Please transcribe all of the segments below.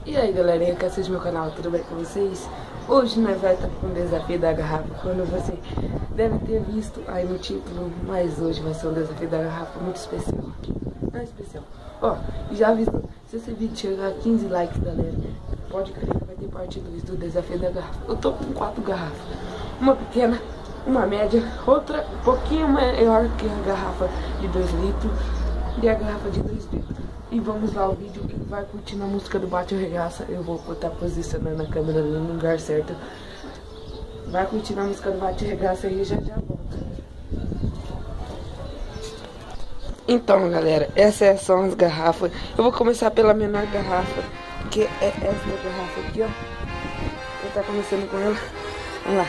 E aí galerinha que assiste meu canal, tudo bem com vocês? Hoje nós vai estar com o desafio da garrafa, quando você deve ter visto aí no título, mas hoje vai ser um desafio da garrafa muito especial. Não é especial. Ó, já avisou, se esse vídeo chegar a 15 likes galera, pode crer que vai ter parte 2 do desafio da garrafa. Eu tô com 4 garrafas, uma pequena, uma média, outra um pouquinho maior que a garrafa de 2 litros e a garrafa de 2 litros. E vamos lá o vídeo e vai curtindo a música do Bate ou Regaça. Eu vou estar posicionando a câmera no lugar certo. Vai curtindo a música do Bate ou Regaça e já volta. Então galera, essas são as garrafas. Eu vou começar pela menor garrafa, que é essa garrafa aqui, ó. Vou estar começando com ela. Vamos lá.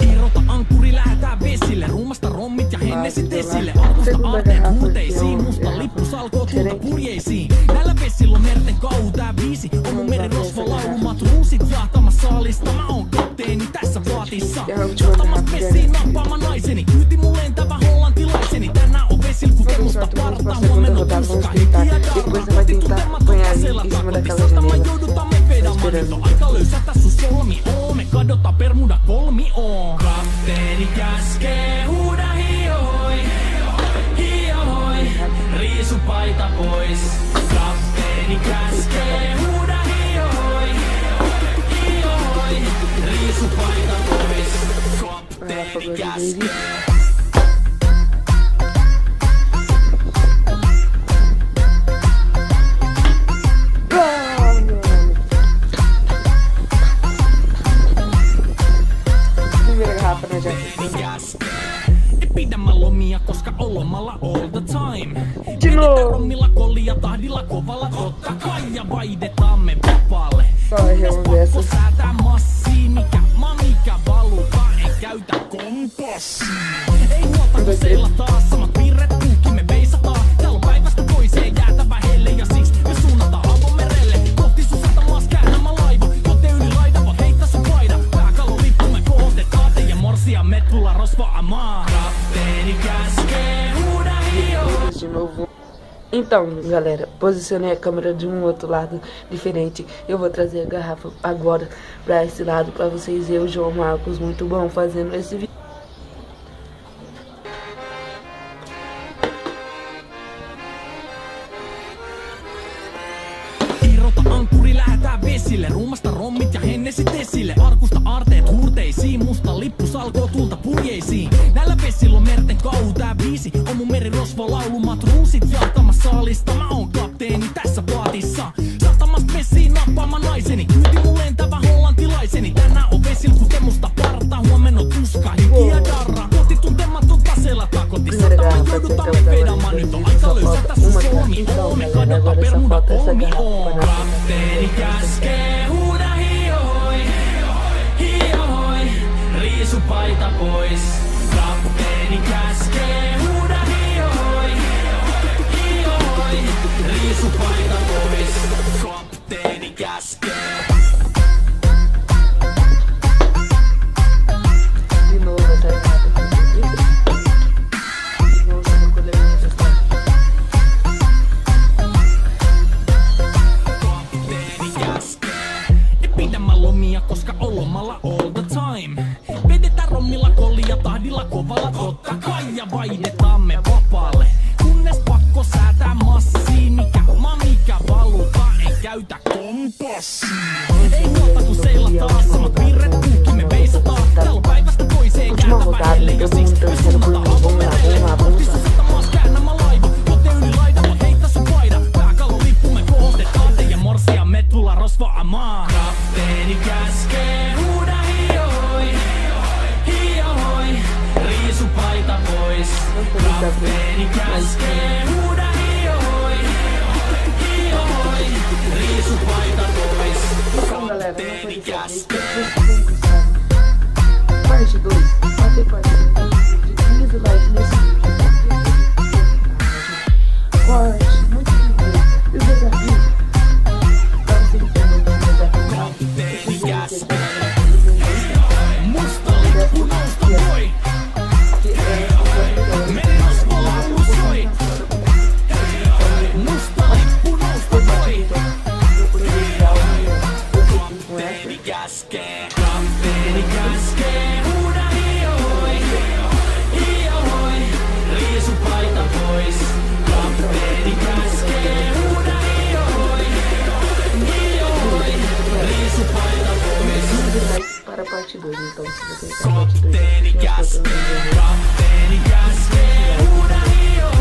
Irrota ankkuri, lähetään vesille. Ruumasta rommit ja hennesit esille. Arkusta aarteet huuteisiin. Musta lippu salkoo tulta purjeisiin. Näillä vesillä on merten kau, tää biisi on mun merirosvo laulumat ruusit jahtamassa saalista. Mä oon kapteeni tässä paatissa. Jahtamassa vesiin nappaamaan naiseni. Kyyti mun lentävä hollantilaiseni. Tänään on vesil kun kemusta partaa. Huomenna tuska hikiä darra. Kohti tuntematon tasella takoti. Satama joudutamme vedä manito. Aika löysätä sun solmi oo. Me kadotaan Bermuda kolmioon. Kapteeni käskee, huuda hiihoi, hiihoi, riisu paita pois. Kapteeni käskee, huuda hiihoi, hiihoi, riisu paita pois. Kapteeni käskee. Pidämä lomia, koska on lomalla all the time. Vedetään rommilla, kollia, tahdilla, kovalla, totta kai. Ja vaihdetaan vapaalle. Kunnes pakko säätää massiin. Mikä valuta, ei käytä kompassia. Ei huolta, kun seilataan samat piirret kulki, me veisataan. Täällä on päivästä toiseen jäätävä helle. Ja siksi me suunnataan avomerelle. Kohti sun satamas käännämä laiva. Jote yli laidava, heitä sun paida. Pääkalolippu me kohotetaan. Teidän morsia me tulla rosvaamaan. Kapteeni käskee, huuda hiihoi. De novo. Então, galera, posicionei a câmera de outro lado diferente. Eu vou trazer a garrafa agora pra esse lado pra vocês verem o João Marcos muito bom fazendo esse vídeo. Irrota ankkuri, lähetään vesille. Ruumasta rommit ja hennesit esille. Arkusta aarteet huurteisiin. Musta lippu salkoo tulta purjeisiin. Näillä vesillä on merten kau, tää biisi on mun merirosvo laulumat ruusit jahtamassa saalista. Mä oon kapteeni tässä paatissa. Satamasta vesiin nappaamaan naiseni. Kyyti mun lentävä hollantilaiseni. Tänään on vesil kun kemusta partaa. Huomenna tuska hikiä darra. Kohti tuntematon tasella takoti. Satama joudutaan me vedamaan. Nyt on aika löysätä sun solmi. Me kadotaan Bermuda kolmioon. Kapteeni käskee, huuda hiihoi, hiihoi, riisu paita pois. Kapteeni käskee, huuda hiihoi, hiihoi, riisu paita pois. Kapteeni käskee. Koska on lomalla all the time. Vedetään rommilla, kollia, tahdilla, kovalla, totta kai. Ja vaihdetaan me vapaalle. Kunnes pakko säätää massiin. Mikä valuta, ei käytä kompassia. Ei huolta kun seilataan samat piirret kulki, me veisataan. Täällä on päivästä toiseen jäätävä helle. Ja siksi me suunnataan avomerelle. Kohti sun satamas käännämä laiva. Jote yli laidava, heitä sun paida. Pääkalolippu me kohotetaan. Teidän morsia me tulla rosvaamaan. Kapteeni käskee, huuda hiihoi, hiihoi, riisu paita pois. Kapteeni käskee, huuda hiihoi, hiihoi, riisu paita pois. Kapteeni käskee. Parte 2. Vai ter parte 2 de 15 likes nesse vídeo. Corte, muito difícil. E o desafio? Pra você entender o desafio. Kapteeni käskee. Musta lippu nousta voi. Merirosvo laulu soi. Musta lippu nousta. Kapteeni käskee, huuda hioi, hioi, riisu paita pois. Kapteeni käskee, huuda hioi, hioi, riisu paita pois. Para a parte 2, então se você Kapteeni käskee, huuda hioi.